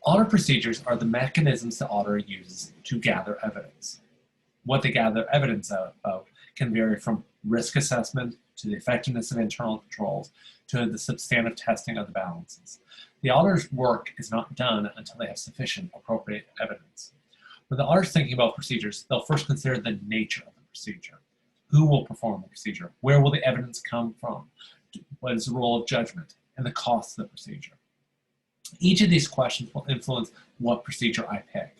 Audit procedures are the mechanisms the auditor uses to gather evidence. What they gather evidence about can vary from risk assessment to the effectiveness of internal controls to the substantive testing of the balances. The auditor's work is not done until they have sufficient appropriate evidence. When the auditor's thinking about procedures, they'll first consider the nature of the procedure. Who will perform the procedure? Where will the evidence come from? What is the role of judgment? And the cost of the procedure. Each of these questions will influence what procedure I pick.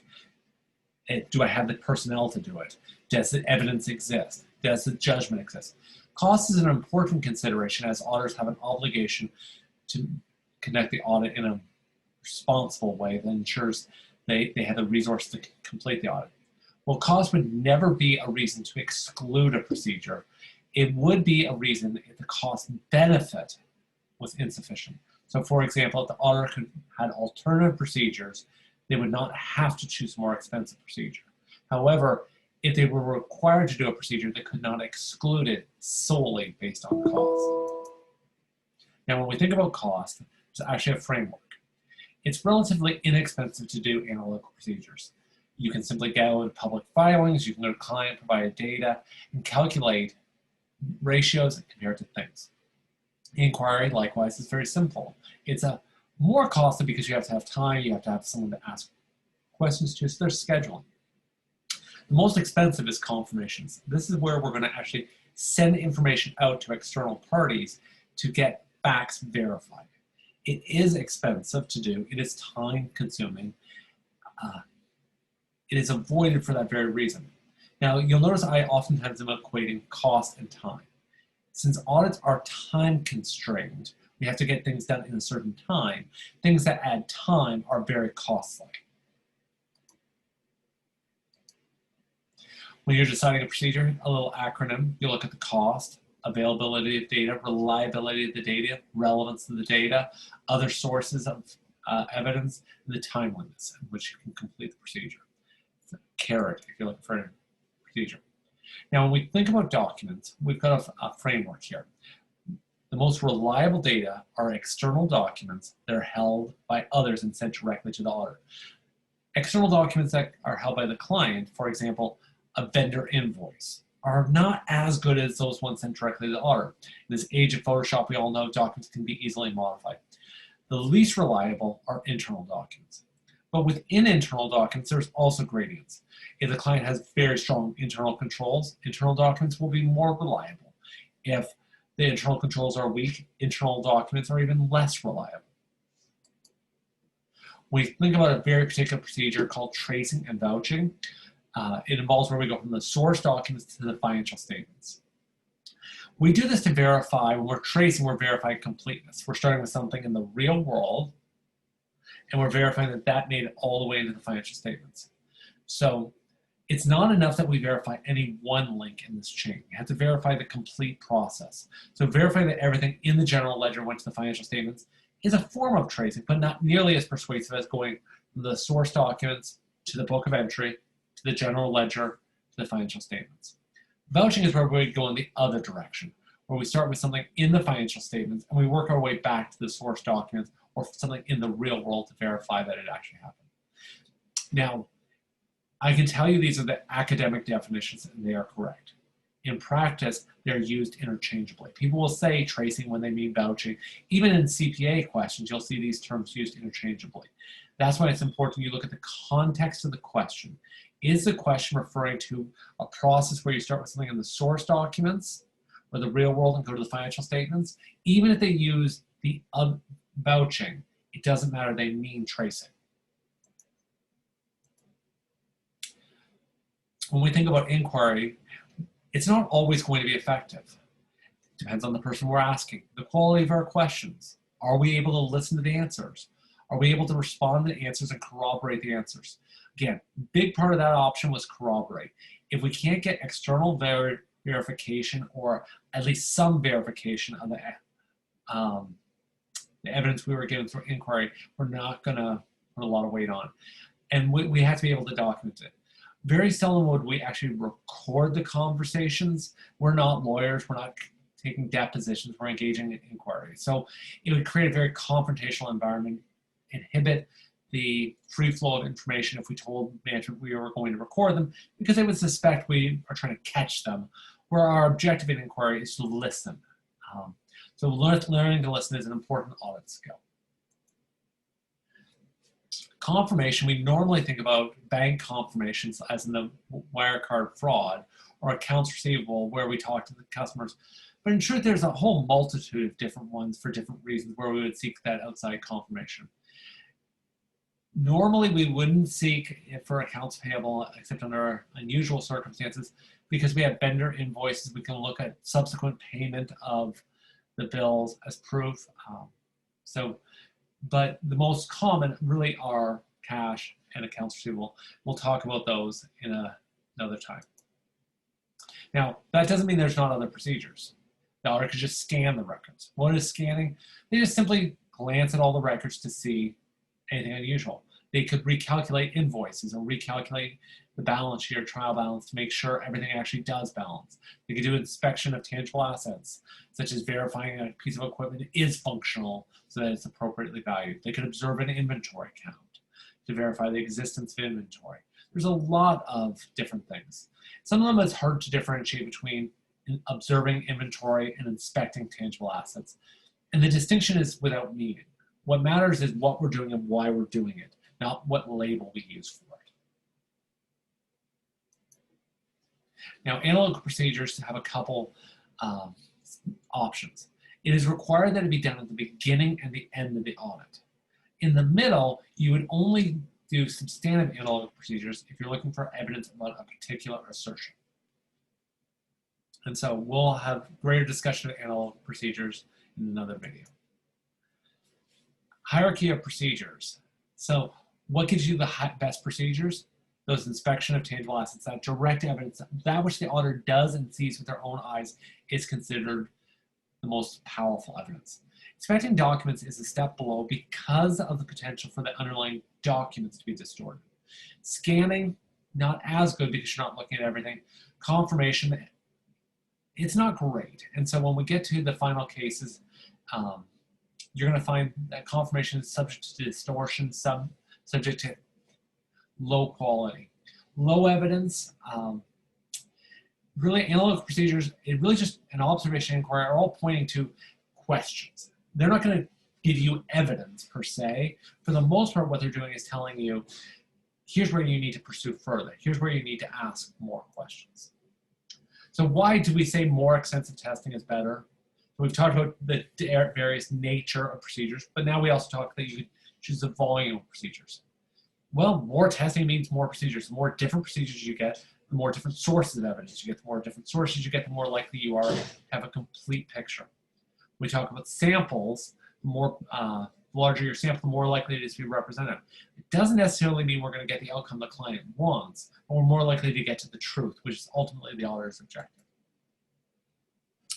Do I have the personnel to do it? Does the evidence exist? Does the judgment exist? Cost is an important consideration as auditors have an obligation to conduct the audit in a responsible way that ensures they have the resources to complete the audit. Well, cost would never be a reason to exclude a procedure. It would be a reason if the cost benefit was insufficient. So for example, if the auditor had alternative procedures, they would not have to choose a more expensive procedure. However, if they were required to do a procedure, they could not exclude it solely based on cost. Now, when we think about cost, there's actually a framework. It's relatively inexpensive to do analytical procedures. You can simply go to public filings, you can go to client provided data, and calculate ratios and compare it to things. Inquiry, likewise, is very simple. It's a more costly because you have to have time, you have to have someone to ask questions to, so there's scheduling. The most expensive is confirmations. This is where we're going to actually send information out to external parties to get facts verified. It is expensive to do, it is time consuming. It is avoided for that very reason. Now, you'll notice I oftentimes am equating cost and time. Since audits are time constrained, we have to get things done in a certain time. Things that add time are very costly. When you're deciding a procedure, a little acronym, you look at the cost, availability of data, reliability of the data, relevance of the data, other sources of evidence, and the timeliness in which you can complete the procedure. It's a carrot if you're looking for a procedure. Now, when we think about documents, we've got a framework here. The most reliable data are external documents that are held by others and sent directly to the auditor. External documents that are held by the client, for example, a vendor invoice, are not as good as those ones sent directly to the auditor. In this age of Photoshop, we all know documents can be easily modified. The least reliable are internal documents. But within internal documents, there's also gradients. If the client has very strong internal controls, internal documents will be more reliable. If the internal controls are weak, internal documents are even less reliable. We think about a very particular procedure called tracing and vouching. It involves where we go from the source documents to the financial statements. We do this to verify, when we're tracing, we're verifying completeness. We're starting with something in the real world, and we're verifying that that made it all the way into the financial statements. So it's not enough that we verify any one link in this chain. We have to verify the complete process. So verifying that everything in the general ledger went to the financial statements is a form of tracing, but not nearly as persuasive as going from the source documents to the book of entry, to the general ledger, to the financial statements. Vouching is where we go in the other direction, where we start with something in the financial statements and we work our way back to the source documents or something in the real world to verify that it actually happened. Now, I can tell you these are the academic definitions and they are correct. In practice, they're used interchangeably. People will say tracing when they mean vouching. Even in CPA questions, you'll see these terms used interchangeably. That's why it's important you look at the context of the question. Is the question referring to a process where you start with something in the source documents or the real world and go to the financial statements? Even if they use the vouching, it doesn't matter, they mean tracing. When we think about inquiry, it's not always going to be effective. It depends on the person we're asking, the quality of our questions. Are we able to listen to the answers? Are we able to respond to the answers and corroborate the answers? Again, big part of that option was corroborate. If we can't get external verification or at least some verification of the evidence we were given through inquiry, we're not going to put a lot of weight on. And we have to be able to document it. Very seldom would we actually record the conversations. We're not lawyers. We're not taking depositions. We're engaging in inquiry. So it would create a very confrontational environment, inhibit the free flow of information if we told management we were going to record them, because they would suspect we are trying to catch them, where our objective in inquiry is to listen. So learning to listen is an important audit skill. Confirmation, we normally think about bank confirmations as in the Wirecard fraud, or accounts receivable where we talk to the customers. But in truth, there's a whole multitude of different ones for different reasons where we would seek that outside confirmation. Normally, we wouldn't seek it for accounts payable except under unusual circumstances, because we have vendor invoices. We can look at subsequent payment of the bills as proof. But the most common really are cash and accounts receivable. We'll talk about those in another time. Now, that doesn't mean there's not other procedures. The auditor could just scan the records. What is scanning? They just simply glance at all the records to see anything unusual. They could recalculate invoices or recalculate the balance sheet or trial balance to make sure everything actually does balance. They could do inspection of tangible assets, such as verifying a piece of equipment is functional so that it's appropriately valued. They could observe an inventory count to verify the existence of inventory. There's a lot of different things. Some of them it's hard to differentiate between observing inventory and inspecting tangible assets. And the distinction is without meaning. What matters is what we're doing and why we're doing it, not what label we use for it. Now, analytical procedures have a couple options. It is required that it be done at the beginning and the end of the audit. In the middle, you would only do substantive analytical procedures if you're looking for evidence about a particular assertion. And so we'll have greater discussion of analytical procedures in another video. Hierarchy of procedures. So what gives you the best procedures? Those inspection of tangible assets, that direct evidence, that which the auditor does and sees with their own eyes is considered the most powerful evidence. Inspecting documents is a step below because of the potential for the underlying documents to be distorted. Scanning, not as good because you're not looking at everything. Confirmation, it's not great. And so when we get to the final cases, you're going to find that confirmation is subject to distortion, subject to low quality. Low evidence, really analytical procedures, it really just an observation inquiry are all pointing to questions. They're not going to give you evidence per se. For the most part, what they're doing is telling you, here's where you need to pursue further. Here's where you need to ask more questions. So why do we say more extensive testing is better? We've talked about the various nature of procedures, but now we also talk that you could choose the volume of procedures. Well, more testing means more procedures. The more different procedures you get, the more different sources of evidence you get. The more different sources you get, the more likely you are to have a complete picture. We talk about samples. The more larger your sample, the more likely it is to be representative. It doesn't necessarily mean we're going to get the outcome the client wants, but we're more likely to get to the truth, which is ultimately the auditor's objective.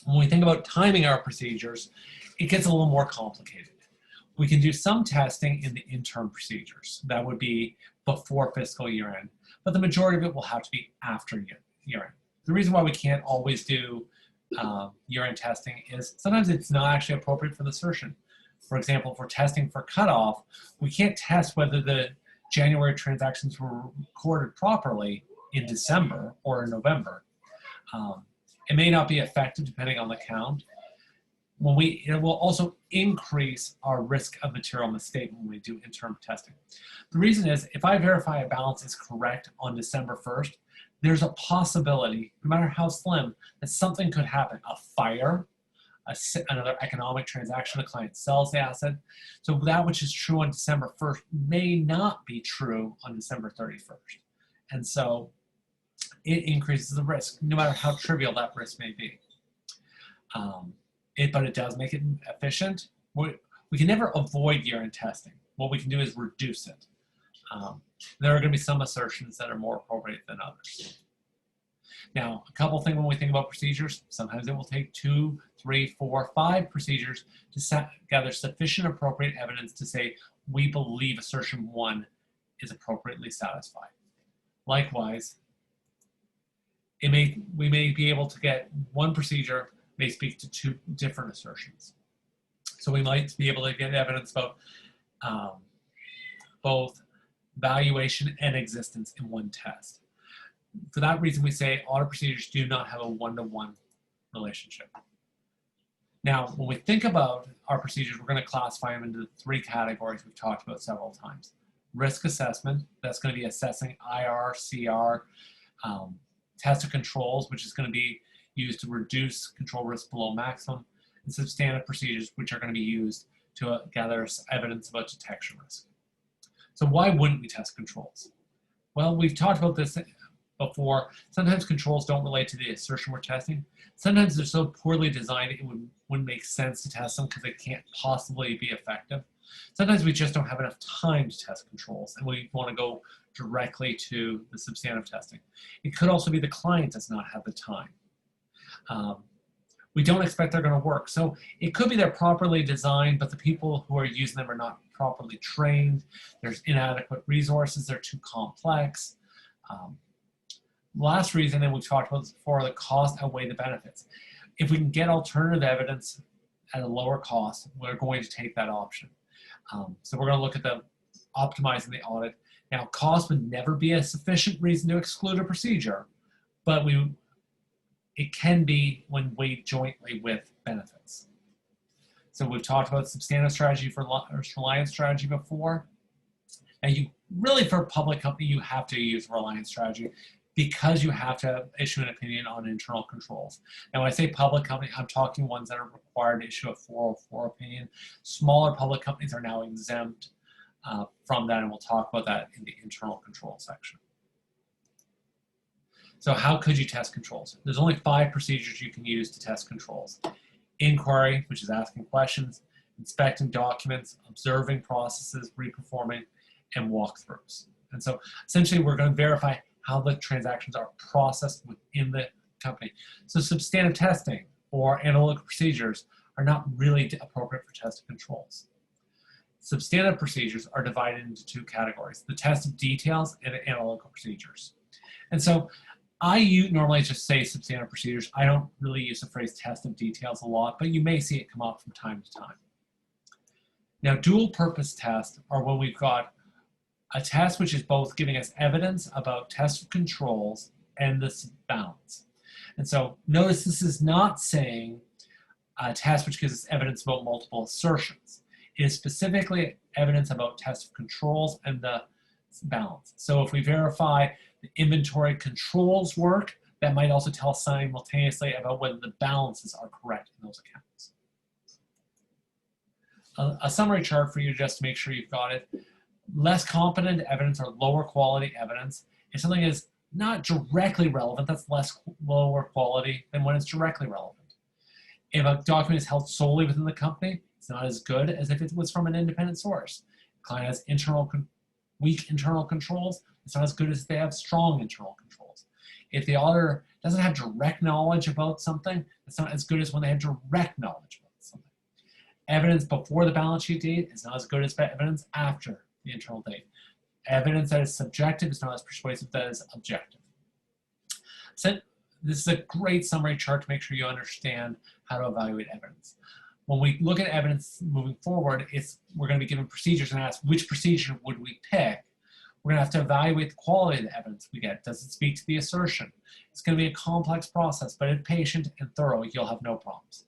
When we think about timing our procedures, it gets a little more complicated. We can do some testing in the interim procedures. That would be before fiscal year end, but the majority of it will have to be after year end. The reason why we can't always do year-end testing is sometimes it's not actually appropriate for the assertion. For example, if we're testing for cutoff, we can't test whether the January transactions were recorded properly in December or in November. It may not be effective depending on the count. It will also increase our risk of material mistake when we do interim testing. The reason is, if I verify a balance is correct on December 1st, there's a possibility, no matter how slim, that something could happen. A fire, another economic transaction, the client sells the asset. So that which is true on December 1st may not be true on December 31st. And so it increases the risk, no matter how trivial that risk may be. But it does make it efficient. We can never avoid year-end testing. What we can do is reduce it. There are going to be some assertions that are more appropriate than others. Now, a couple things when we think about procedures, sometimes it will take 2, 3, 4, 5 procedures to gather sufficient appropriate evidence to say we believe assertion 1 is appropriately satisfied. Likewise, we may be able to get one procedure may speak to 2 different assertions. So we might be able to get evidence about both valuation and existence in one test. For that reason, we say audit procedures do not have a one-to-one relationship. Now, when we think about our procedures, we're going to classify them into 3 categories we've talked about several times. Risk assessment, that's going to be assessing IR, CR, test of controls, which is going to be used to reduce control risk below maximum, and substantive procedures, which are going to be used to gather evidence about detection risk. So why wouldn't we test controls? Well, we've talked about this before. Sometimes controls don't relate to the assertion we're testing. Sometimes they're so poorly designed it wouldn't make sense to test them because they can't possibly be effective. Sometimes we just don't have enough time to test controls and we want to go directly to the substantive testing. It could also be the client does not have the time. We don't expect they're going to work. So it could be they're properly designed, but the people who are using them are not properly trained. There's inadequate resources. They're too complex. Last reason, and we've talked about this before, the cost outweigh the benefits. If we can get alternative evidence at a lower cost, we're going to take that option. So we're going to look at the optimizing the audit. Now, cost would never be a sufficient reason to exclude a procedure, but it can be when weighed jointly with benefits. So we've talked about substantive strategy for Reliance strategy before. And you really, for a public company, you have to use Reliance strategy because you have to issue an opinion on internal controls. Now, when I say public company, I'm talking ones that are required to issue a 404 opinion. Smaller public companies are now exempt from that, and we'll talk about that in the internal control section. So how could you test controls? There's only 5 procedures you can use to test controls. Inquiry, which is asking questions, inspecting documents, observing processes, reperforming, and walkthroughs. And so essentially we're going to verify how the transactions are processed within the company. So substantive testing or analytical procedures are not really appropriate for test of controls. Substantive procedures are divided into 2 categories, the test of details and analytical procedures. And so I normally just say substantive procedures. I don't really use the phrase test of details a lot, but you may see it come up from time to time. Now, dual purpose tests are when we've got a test which is both giving us evidence about test of controls and this balance. And so notice this is not saying a test which gives us evidence about multiple assertions. It is specifically evidence about test of controls and the balance. So if we verify the inventory controls work, that might also tell us simultaneously about whether the balances are correct in those accounts. A summary chart for you just to make sure you've got it. Less competent evidence or lower quality evidence. If something is not directly relevant, that's lower quality than when it's directly relevant. If a document is held solely within the company, it's not as good as if it was from an independent source. The client has weak internal controls, it's not as good as if they have strong internal controls. If the auditor doesn't have direct knowledge about something, it's not as good as when they have direct knowledge about something. Evidence before the balance sheet date is not as good as evidence after the internal date. Evidence that is subjective is not as persuasive as objective. So this is a great summary chart to make sure you understand how to evaluate evidence. When we look at evidence moving forward, we're going to be given procedures and ask which procedure would we pick. We're going to have to evaluate the quality of the evidence we get. Does it speak to the assertion? It's going to be a complex process, but if patient and thorough, you'll have no problems.